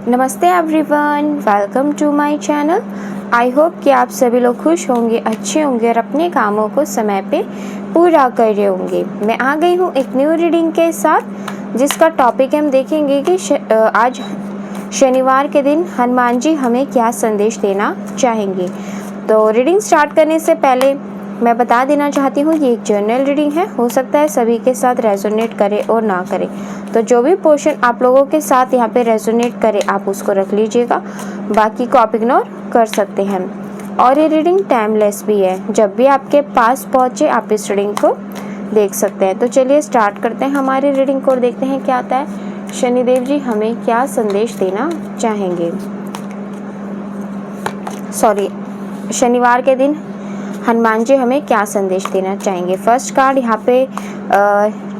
नमस्ते everyone, welcome to my channel. I hope कि आप सभी लोग खुश होंगे, अच्छे होंगे और अपने कामों को समय पे पूरा कर रहे होंगे। मैं आ गई हूँ एक न्यू रीडिंग के साथ, जिसका टॉपिक हम देखेंगे कि आज शनिवार के दिन हनुमान जी हमें क्या संदेश देना चाहेंगे। तो रीडिंग स्टार्ट करने से पहले मैं बता देना चाहती हूँ ये एक जर्नल रीडिंग है। हो सकता है सभी के साथ रेजोनेट करे और ना करे, तो जो भी पोर्शन आप लोगों के साथ यहाँ पे रेजोनेट करे आप उसको रख लीजिएगा, बाकी को आप इग्नोर कर सकते हैं। और ये रीडिंग टाइमलेस भी है, जब भी आपके पास पहुँचे आप इस रीडिंग को देख सकते हैं। तो चलिए स्टार्ट करते हैं हमारी रीडिंग को और देखते हैं क्या आता है। शनिदेव जी हमें क्या संदेश देना चाहेंगे। शनिवार के दिन हनुमान जी हमें क्या संदेश देना चाहेंगे। फर्स्ट कार्ड यहाँ पे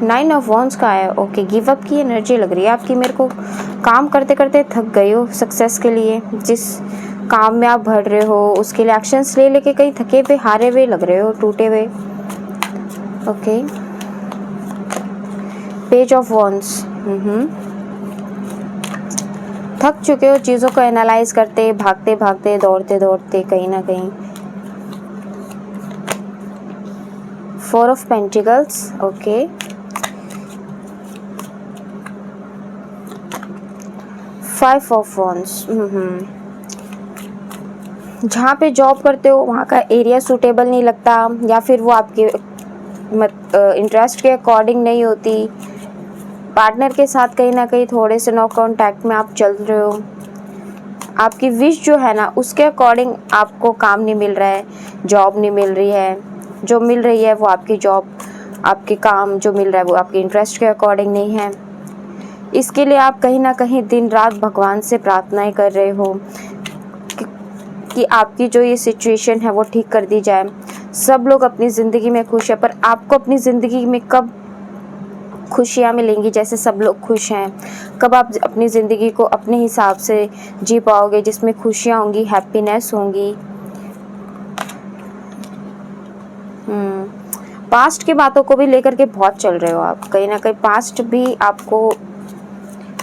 9 ऑफ वॉन्ड्स का है। ओके, गिव अप की एनर्जी लग रही है आपकी मेरे को। काम करते करते थक गए हो, सक्सेस के लिए जिस काम में आप बढ़ रहे हो उसके लिए एक्शंस ले लेके कहीं थके हुए हारे हुए लग रहे हो, टूटे हुए। ओके, पेज ऑफ वॉन्ड्स, थक चुके हो चीज़ों को एनालाइज करते, भागते भागते, दौड़ते दौड़ते कहीं ना कहीं। 4 of pentacles, okay. 5 of wands, जहाँ पे जॉब करते हो वहाँ का एरिया सूटेबल नहीं लगता, या फिर वो आपके इंटरेस्ट के अकॉर्डिंग नहीं होती। पार्टनर के साथ कहीं ना कहीं थोड़े से नो कांटेक्ट में आप चल रहे हो। आपकी विश जो है ना उसके अकॉर्डिंग आपको काम नहीं मिल रहा है, जॉब नहीं मिल रही है। जो मिल रही है वो आपकी जॉब, आपके काम जो मिल रहा है वो आपके इंटरेस्ट के अकॉर्डिंग नहीं है। इसके लिए आप कहीं ना कहीं दिन रात भगवान से प्रार्थनाएं कर रहे हो कि आपकी जो ये सिचुएशन है वो ठीक कर दी जाए। सब लोग अपनी ज़िंदगी में खुश है, पर आपको अपनी ज़िंदगी में कब खुशियाँ मिलेंगी जैसे सब लोग खुश हैं। कब आप अपनी ज़िंदगी को अपने हिसाब से जी पाओगे जिसमें खुशियाँ होंगी, हैप्पीनेस होंगी। पास्ट की बातों को भी लेकर के बहुत चल रहे हो आप, कहीं ना कहीं पास्ट भी आपको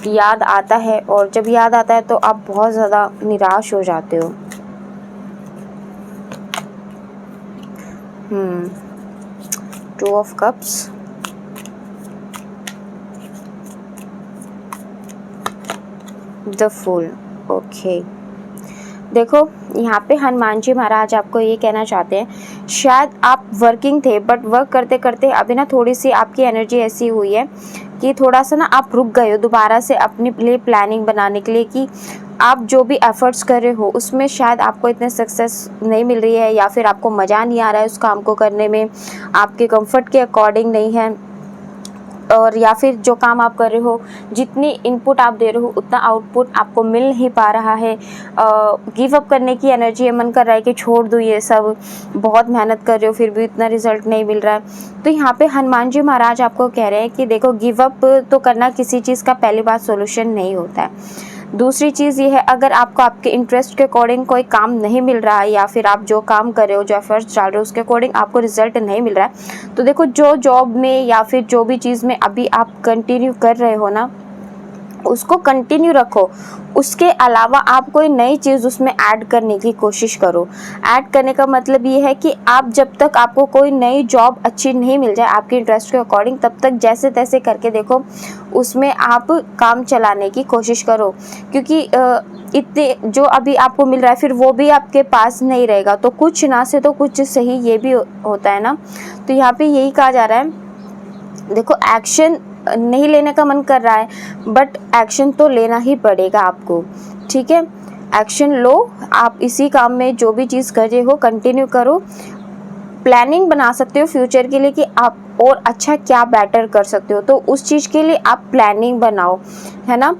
याद आता है, और जब याद आता है तो आप बहुत ज़्यादा निराश हो जाते हो। Two of cups, the fool, okay. देखो यहाँ पे हनुमान जी महाराज आपको ये कहना चाहते हैं, शायद आप वर्किंग थे बट वर्क करते करते अभी ना थोड़ी सी आपकी एनर्जी ऐसी हुई है कि थोड़ा सा ना आप रुक गए हो दोबारा से अपने लिए प्लानिंग बनाने के लिए कि आप जो भी एफर्ट्स कर रहे हो उसमें शायद आपको इतने सक्सेस नहीं मिल रही है, या फिर आपको मज़ा नहीं आ रहा है उस काम को करने में, आपके कंफर्ट के अकॉर्डिंग नहीं है, और या फिर जो काम आप कर रहे हो जितनी इनपुट आप दे रहे हो उतना आउटपुट आपको मिल नहीं पा रहा है। गिव अप करने की एनर्जी है, मन कर रहा है कि छोड़ दूँ ये सब, बहुत मेहनत कर रहे हो फिर भी इतना रिजल्ट नहीं मिल रहा है। तो यहाँ पे हनुमान जी महाराज आपको कह रहे हैं कि देखो, गिव अप तो करना किसी चीज़ का पहली बार सोल्यूशन नहीं होता है। दूसरी चीज़ ये है, अगर आपको आपके इंटरेस्ट के अकॉर्डिंग कोई काम नहीं मिल रहा है, या फिर आप जो काम कर रहे हो, जो एफर्ट्स डाल रहे हो उसके अकॉर्डिंग आपको रिजल्ट नहीं मिल रहा है, तो देखो जो जॉब में या फिर जो भी चीज़ में अभी आप कंटिन्यू कर रहे हो ना उसको कंटिन्यू रखो। उसके अलावा आप कोई नई चीज़ उसमें ऐड करने की कोशिश करो। ऐड करने का मतलब ये है कि आप जब तक आपको कोई नई जॉब अच्छी नहीं मिल जाए आपके इंटरेस्ट के अकॉर्डिंग, तब तक जैसे तैसे करके देखो उसमें आप काम चलाने की कोशिश करो, क्योंकि इतने जो अभी आपको मिल रहा है फिर वो भी आपके पास नहीं रहेगा, तो कुछ ना से तो कुछ सही, ये भी होता है ना। तो यहाँ पे यही कहा जा रहा है, देखो एक्शन नहीं लेने का मन कर रहा है बट एक्शन तो लेना ही पड़ेगा आपको, ठीक है। एक्शन लो, आप इसी काम में जो भी चीज़ कर रहे हो कंटिन्यू करो। प्लानिंग बना सकते हो फ्यूचर के लिए कि आप और अच्छा क्या बेटर कर सकते हो, तो उस चीज़ के लिए आप प्लानिंग बनाओ, है ना।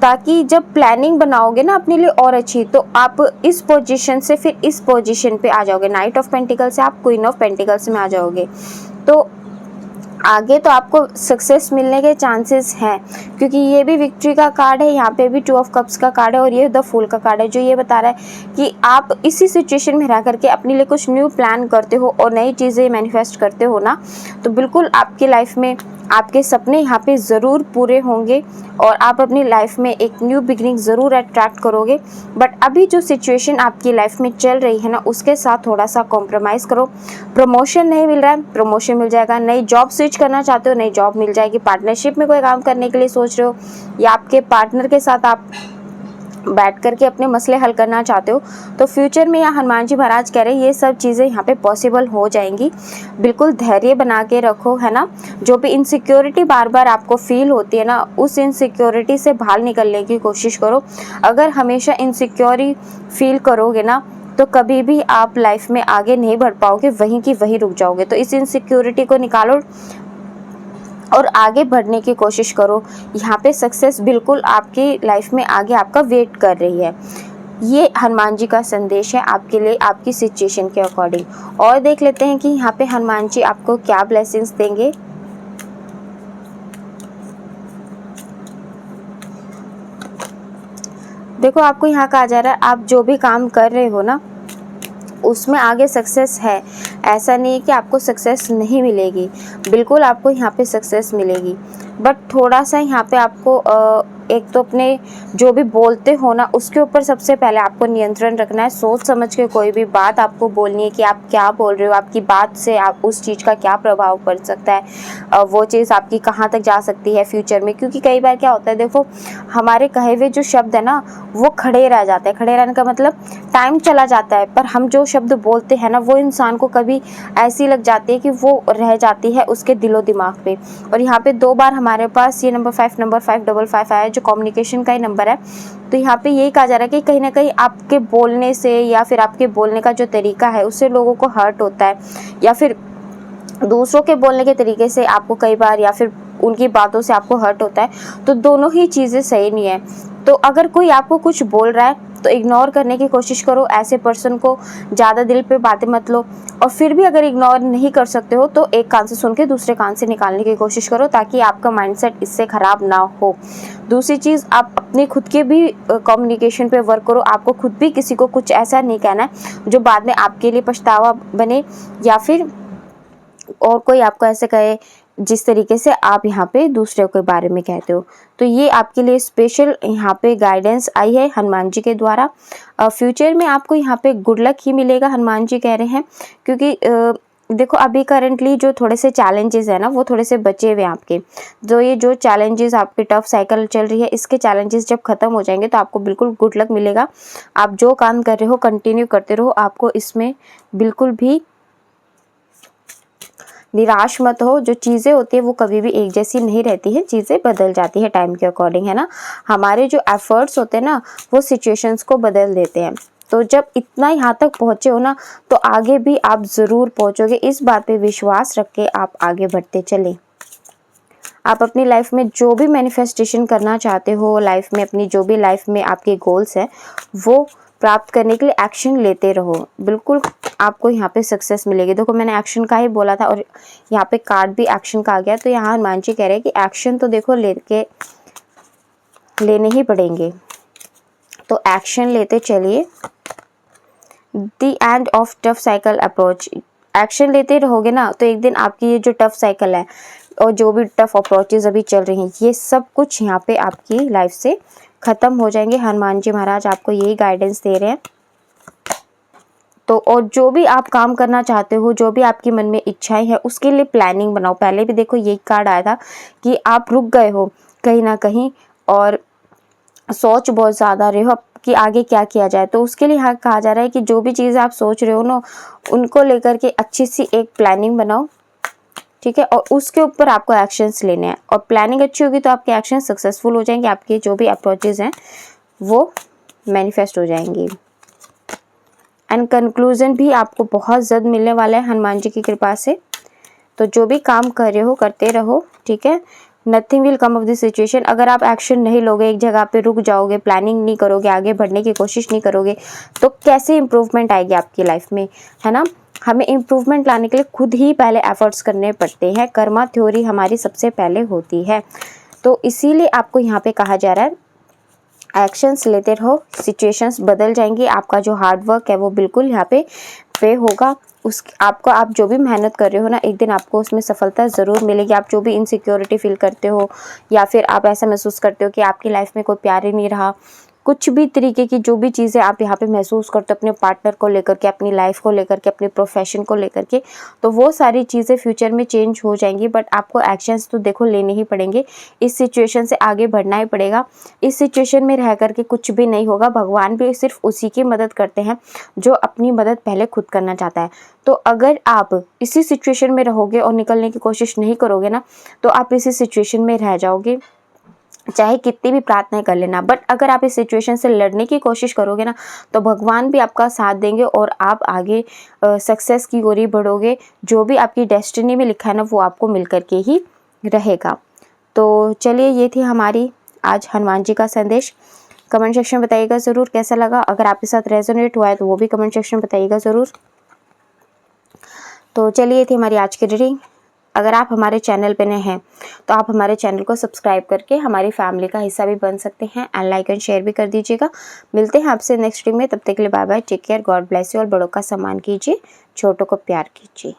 ताकि जब प्लानिंग बनाओगे ना अपने लिए और अच्छी, तो आप इस पोजीशन से फिर इस पोजीशन पे आ जाओगे। नाइट ऑफ पेंटिकल से आप क्वीन ऑफ पेंटिकल्स में आ जाओगे। तो आगे तो आपको सक्सेस मिलने के चांसेस हैं, क्योंकि ये भी विक्ट्री का कार्ड है, यहाँ पे भी 2 ऑफ कप्स का कार्ड है और ये द फूल का कार्ड है, जो ये बता रहा है कि आप इसी सिचुएशन में रह करके अपने लिए कुछ न्यू प्लान करते हो और नई चीज़ें मैनिफेस्ट करते हो ना, तो बिल्कुल आपकी लाइफ में आपके सपने यहाँ पे ज़रूर पूरे होंगे और आप अपनी लाइफ में एक न्यू बिगिनिंग ज़रूर अट्रैक्ट करोगे। बट अभी जो सिचुएशन आपकी लाइफ में चल रही है ना, उसके साथ थोड़ा सा कॉम्प्रोमाइज़ करो। प्रमोशन नहीं मिल रहा है, प्रमोशन मिल जाएगा। नई जॉब स्विच करना चाहते हो, नई जॉब मिल जाएगी। पार्टनरशिप में कोई काम करने के लिए सोच रहे हो या आपके पार्टनर के साथ आप बैठ करके अपने मसले हल करना चाहते हो, तो फ्यूचर में यहाँ हनुमान जी महाराज कह रहे हैं ये सब चीज़ें यहाँ पे पॉसिबल हो जाएंगी। बिल्कुल धैर्य बना के रखो, है ना। जो भी इनसिक्योरिटी बार बार आपको फील होती है ना, उस इनसिक्योरिटी से बाहर निकलने की कोशिश करो। अगर हमेशा इनसिक्योरिटी फील करोगे ना, तो कभी भी आप लाइफ में आगे नहीं बढ़ पाओगे, वहीं की वहीं रुक जाओगे। तो इस इनसिक्योरिटी को निकालो और आगे बढ़ने की कोशिश करो। यहाँ पे सक्सेस बिल्कुल आपकी लाइफ में आगे आपका वेट कर रही है। ये हनुमान जी का संदेश है आपके लिए, आपकी सिचुएशन के अकॉर्डिंग। और देख लेते हैं कि यहाँ पे हनुमान जी आपको क्या ब्लेसिंग्स देंगे। देखो, आपको यहाँ कहा जा रहा है आप जो भी काम कर रहे हो ना, उसमें आगे सक्सेस है। ऐसा नहीं है कि आपको सक्सेस नहीं मिलेगी, बिल्कुल आपको यहाँ पे सक्सेस मिलेगी। बट थोड़ा सा यहाँ पे आपको एक तो अपने जो भी बोलते हो ना, उसके ऊपर सबसे पहले आपको नियंत्रण रखना है। सोच समझ के कोई भी बात आपको बोलनी है कि आप क्या बोल रहे हो, आपकी बात से आप उस चीज़ का क्या प्रभाव पड़ सकता है, वो चीज़ आपकी कहाँ तक जा सकती है फ्यूचर में। क्योंकि कई बार क्या होता है, देखो हमारे कहे हुए जो शब्द है ना, वो खड़े रह जाते हैं। खड़े रहने का मतलब टाइम चला जाता है, पर हम जो शब्द बोलते हैं ना, वो इंसान को कभी ऐसी लग जाती है कि वो रह जाती है उसके दिलो दिमाग पे। और यहाँ पे 2 बार हमारे पास ये नंबर 555 आया, जो कम्युनिकेशन का ही नंबर है। तो यहाँ पे यही कहा जा रहा है कि कहीं ना कहीं आपके बोलने से या फिर आपके बोलने का जो तरीका है, उससे लोगों को हर्ट होता है, या फिर दूसरों के बोलने के तरीके से आपको कई बार, या फिर उनकी बातों से आपको हर्ट होता है। तो दोनों ही चीज़ें सही नहीं है। तो अगर कोई आपको कुछ बोल रहा है तो इग्नोर करने की कोशिश करो। ऐसे पर्सन को ज़्यादा दिल पे बातें मत लो। और फिर भी अगर इग्नोर नहीं कर सकते हो तो एक कान से सुन के दूसरे कान से निकालने की कोशिश करो, ताकि आपका माइंडसेट इससे ख़राब ना हो। दूसरी चीज़, आप अपने खुद के भी कम्युनिकेशन पे वर्क करो। आपको खुद भी किसी को कुछ ऐसा नहीं कहना है जो बाद में आपके लिए पछतावा बने, या फिर और कोई आपको ऐसे कहे जिस तरीके से आप यहाँ पे दूसरे के बारे में कहते हो। तो ये आपके लिए स्पेशल यहाँ पे गाइडेंस आई है हनुमान जी के द्वारा। फ्यूचर में आपको यहाँ पे गुड लक ही मिलेगा, हनुमान जी कह रहे हैं। क्योंकि देखो, अभी करंटली जो थोड़े से चैलेंजेस है ना, वो थोड़े से बचे हुए हैं आपके। जो चैलेंजेस आपकी टफ साइकिल चल रही है, इसके चैलेंजेस जब खत्म हो जाएंगे तो आपको बिल्कुल गुड लक मिलेगा। आप जो काम कर रहे हो कंटिन्यू करते रहो, आपको इसमें बिल्कुल भी निराश मत हो। जो चीज़ें होती है वो कभी भी एक जैसी नहीं रहती है, चीज़ें बदल जाती है टाइम के अकॉर्डिंग, है ना। हमारे जो एफर्ट्स होते हैं ना, वो सिचुएशंस को बदल देते हैं। तो जब इतना यहाँ तक पहुँचे हो ना, तो आगे भी आप ज़रूर पहुँचोगे। इस बात पे विश्वास रख के आप आगे बढ़ते चलें। आप अपनी लाइफ में जो भी मैनिफेस्टेशन करना चाहते हो, लाइफ में अपनी जो भी लाइफ में आपके गोल्स हैं, वो प्राप्त करने के लिए एक्शन लेते रहो। बिल्कुल आपको यहाँ पे सक्सेस मिलेगी। देखो, मैंने एक्शन का ही बोला था और यहाँ पे कार्ड भी एक्शन का आ गया। तो यहाँ हनुमान जी कह रहे हैं कि एक्शन तो देखो लेने ही पड़ेंगे, तो एक्शन लेते चलिए। The end of tough cycle approach, action लेते रहोगे ना, तो एक दिन आपकी ये जो टफ साइकिल है और जो भी टफ अप्रोचेज अभी चल रही हैं, ये सब कुछ यहाँ पे आपकी लाइफ से ख़त्म हो जाएंगे। हनुमान जी महाराज आपको यही गाइडेंस दे रहे हैं। तो और जो भी आप काम करना चाहते हो, जो भी आपकी मन में इच्छाएं हैं, उसके लिए प्लानिंग बनाओ। पहले भी देखो यही कार्ड आया था कि आप रुक गए हो कहीं ना कहीं और सोच बहुत ज़्यादा रहे हो कि आगे क्या किया जाए। तो उसके लिए यहाँ कहा जा रहा है कि जो भी चीज़ आप सोच रहे हो ना, उनको लेकर के अच्छी सी एक प्लानिंग बनाओ, ठीक है। और उसके ऊपर आपको एक्शंस लेने हैं, और प्लानिंग अच्छी होगी तो आपके एक्शन सक्सेसफुल हो जाएंगे। आपके जो भी अप्रोचेज हैं वो मैनिफेस्ट हो जाएंगी। एंड कंक्लूजन भी आपको बहुत जल्द मिलने वाला है हनुमान जी की कृपा से। तो जो भी काम कर रहे हो करते रहो, ठीक है। Nothing will come of this situation. अगर आप एक्शन नहीं लोगे, एक जगह पे रुक जाओगे, प्लानिंग नहीं करोगे, आगे बढ़ने की कोशिश नहीं करोगे, तो कैसे इम्प्रूवमेंट आएगी आपकी लाइफ में, है ना। हमें इम्प्रूवमेंट लाने के लिए खुद ही पहले एफर्ट्स करने पड़ते हैं। कर्मा थ्योरी हमारी सबसे पहले होती है, तो इसीलिए आपको यहाँ पे कहा जा रहा है एक्शंस लेते रहो, सिचुएशंस बदल जाएंगी, आपका जो हार्ड वर्क है वो बिल्कुल यहाँ पे होगा। आपको आप जो भी मेहनत कर रहे हो ना, एक दिन आपको उसमें सफलता ज़रूर मिलेगी। आप जो भी इनसिक्योरिटी फील करते हो या फिर आप ऐसा महसूस करते हो कि आपकी लाइफ में कोई प्यार ही नहीं रहा, कुछ भी तरीके की जो भी चीज़ें आप यहाँ पे महसूस करते हो अपने पार्टनर को लेकर के, अपनी लाइफ को लेकर के, अपने प्रोफेशन को लेकर के, तो वो सारी चीज़ें फ्यूचर में चेंज हो जाएंगी। बट आपको एक्शंस तो देखो लेने ही पड़ेंगे, इस सिचुएशन से आगे बढ़ना ही पड़ेगा। इस सिचुएशन में रह करके कुछ भी नहीं होगा। भगवान भी सिर्फ उसी की मदद करते हैं जो अपनी मदद पहले खुद करना चाहता है। तो अगर आप इसी सिचुएशन में रहोगे और निकलने की कोशिश नहीं करोगे ना, तो आप इसी सिचुएशन में रह जाओगे, चाहे कितनी भी प्रार्थनाएं कर लेना। बट अगर आप इस सिचुएशन से लड़ने की कोशिश करोगे ना, तो भगवान भी आपका साथ देंगे और आप आगे सक्सेस की ओर ही बढ़ोगे। जो भी आपकी डेस्टिनी में लिखा है ना, वो आपको मिल करके ही रहेगा। तो चलिए, ये थी हमारी आज हनुमान जी का संदेश। कमेंट सेक्शन में बताइएगा ज़रूर कैसा लगा। अगर आपके साथ रेजोनेट हुआ है तो वो भी कमेंट सेक्शन में बताइएगा ज़रूर। तो चलिए, ये थी हमारी आज की रीडिंग। अगर आप हमारे चैनल पे नए हैं तो आप हमारे चैनल को सब्सक्राइब करके हमारी फैमिली का हिस्सा भी बन सकते हैं, एंड लाइक एंड शेयर भी कर दीजिएगा। मिलते हैं आपसे नेक्स्ट रीडिंग में, तब तक के लिए bye bye, take care, God bless you. और बड़ों का सम्मान कीजिए, छोटों को प्यार कीजिए।